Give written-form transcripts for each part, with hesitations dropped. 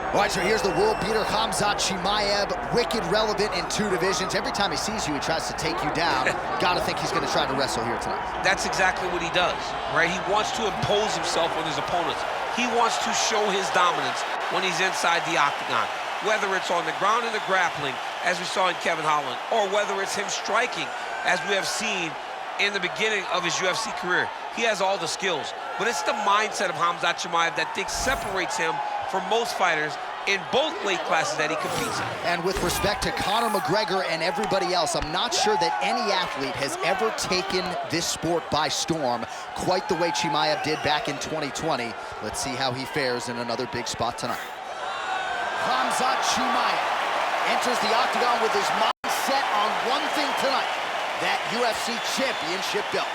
All right, so here's the world beater, Khamzat Chimaev, wicked relevant in 2 divisions. Every time he sees you, he tries to take you down. Gotta think he's gonna try to wrestle here tonight. That's exactly what he does, right? He wants to impose himself on his opponents. He wants to show his dominance when he's inside the octagon, whether it's on the ground in the grappling, as we saw in Kevin Holland, or whether it's him striking, as we have seen in the beginning of his UFC career. He has all the skills, but it's the mindset of Khamzat Chimaev that separates him from most fighters in both weight classes that he competes in. And with respect to Conor McGregor and everybody else, I'm not sure that any athlete has ever taken this sport by storm quite the way Chimaev did back in 2020. Let's see how he fares in another big spot tonight. Khamzat Chimaev enters the octagon with his mind set on one thing tonight, that UFC championship belt.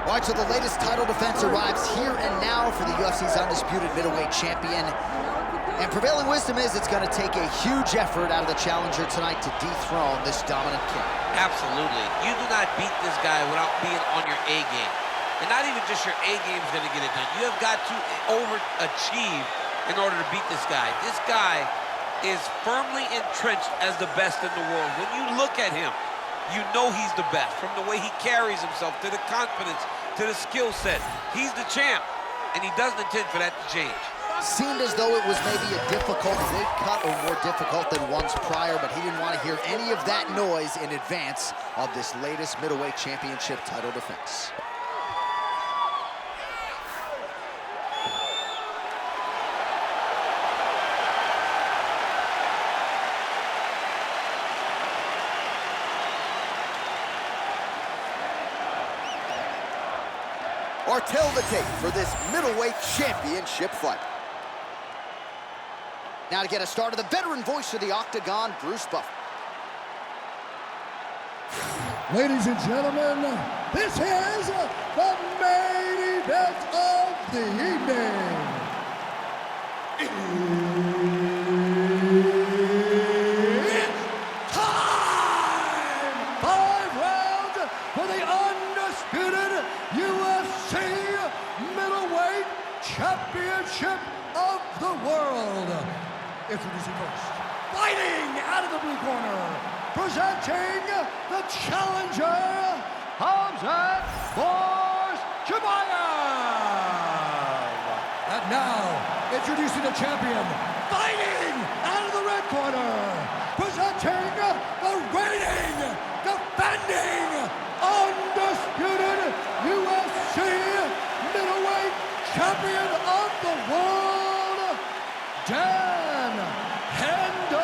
All right, so the latest title defense arrives here and now for the UFC's undisputed middleweight champion. And prevailing wisdom is it's going to take a huge effort out of the challenger tonight to dethrone this dominant king. Absolutely. You do not beat this guy without being on your A game. And not even just your A game is going to get it done. You have got to overachieve in order to beat this guy. This guy is firmly entrenched as the best in the world. When you look at him, you know he's the best, from the way he carries himself, to the confidence, to the skill set. He's the champ, and he doesn't intend for that to change. Seemed as though it was maybe a difficult weight cut, or more difficult than ones prior, but he didn't want to hear any of that noise in advance of this latest middleweight championship title defense. Or tell the tape for this middleweight championship fight. Now to get us started, the veteran voice of the octagon, Bruce Buffer. Ladies and gentlemen, this is the main event of the evening. It's time! 5 rounds for the undisputed UFC middleweight championship of the world. Introducing first, fighting out of the blue corner, presenting the challenger, Khamzat Chimaev. And now, introducing the champion, fighting out of the red corner, presenting the reigning, defending, undisputed UFC middleweight champion of the world, Henderson.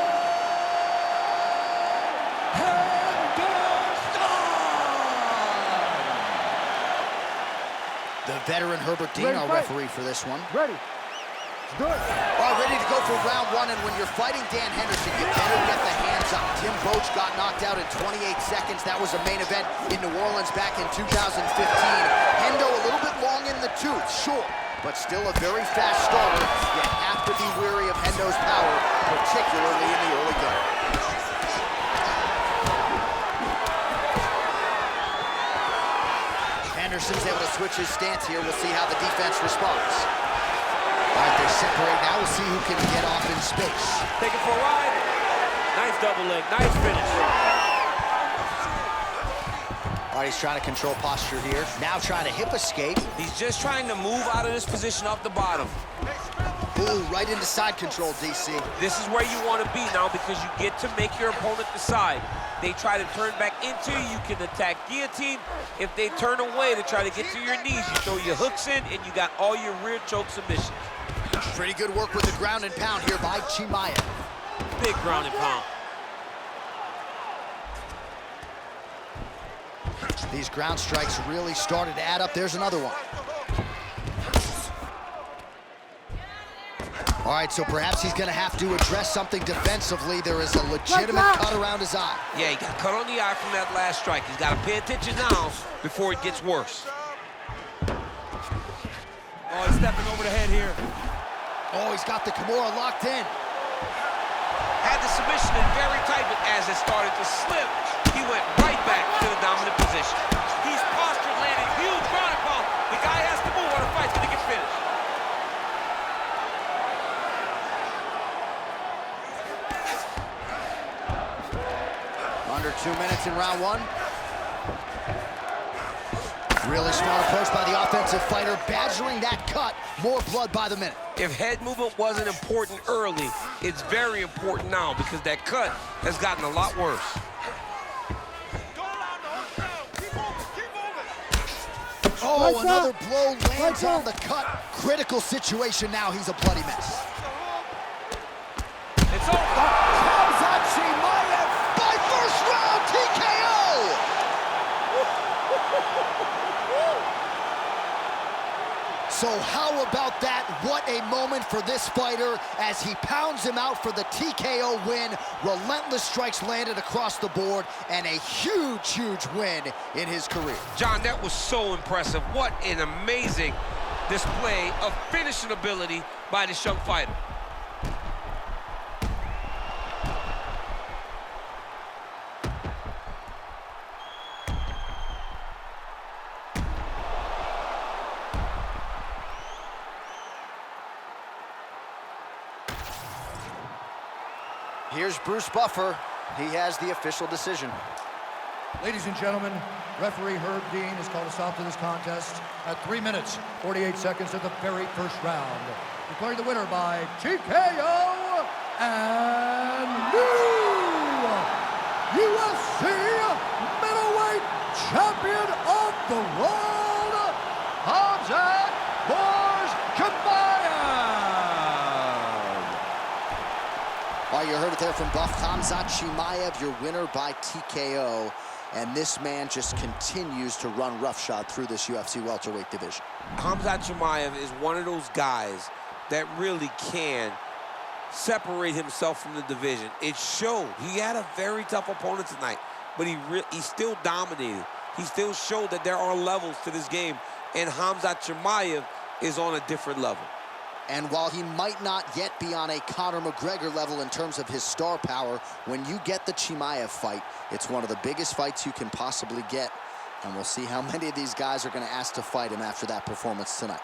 The veteran Herbert Dean, our referee for this one. Ready. Good. All right, ready to go for round one, and when you're fighting Dan Henderson, you better get the hands up. Tim Boach got knocked out in 28 seconds. That was a main event in New Orleans back in 2015. Hendo a little bit long in the tooth, sure, but still a very fast starter. You have to be wary of Hendo's power, particularly in the early going. Henderson's able to switch his stance here. We'll see how the defense responds. All right, they separate now. We'll see who can get off in space. Take it for a ride. Nice double leg, nice finish. All right, he's trying to control posture here. Now trying to hip escape. He's just trying to move out of this position off the bottom. Ooh, right into side control, DC. This is where you want to be now, because you get to make your opponent decide. They try to turn back into you, you can attack guillotine. If they turn away to try to get to your knees, you throw your hooks in, and you got all your rear choke submissions. Pretty good work with the ground and pound here by Chimaev. Big ground and pound. These ground strikes really started to add up. There's another one. All right, so perhaps he's going to have to address something defensively. There is a legitimate cut around his eye. Yeah, he got cut on the eye from that last strike. He's got to pay attention now before it gets worse. Oh, he's stepping over the head here. Oh, he's got the Kimura locked in. Had the submission in very tight, but as it started to slip, he went right back to the dominant position. He's postured, landing huge ground and pound. The guy has to move or the fight's gonna get finished. Under 2 minutes in round one. Really smart approach by the offensive fighter, badgering that cut. More blood by the minute. If head movement wasn't important early, it's very important now because that cut has gotten a lot worse. Oh, another blow lands on the cut. Critical situation now. He's a bloody mess. It's over. Khamzat Chimaev by first round TKO. So how about that? What a moment for this fighter as he pounds him out for the TKO win. Relentless strikes landed across the board and a huge, huge win in his career. John, that was so impressive. What an amazing display of finishing ability by this young fighter. Here's Bruce Buffer. He has the official decision. Ladies and gentlemen, referee Herb Dean has called a stop to this contest at 3 minutes, 48 seconds of the very first round. Declaring the winner by TKO and new UFC middleweight champion of the world, Khamzat Chimaev. Well, you heard it there from Buff. Khamzat Chimaev, your winner by TKO. And this man just continues to run roughshod through this UFC welterweight division. Khamzat Chimaev is one of those guys that really can separate himself from the division. It showed. He had a very tough opponent tonight, but he still dominated. He still showed that there are levels to this game, and Khamzat Chimaev is on a different level. And while he might not yet be on a Conor McGregor level in terms of his star power, when you get the Chimaev fight, it's one of the biggest fights you can possibly get. And we'll see how many of these guys are going to ask to fight him after that performance tonight.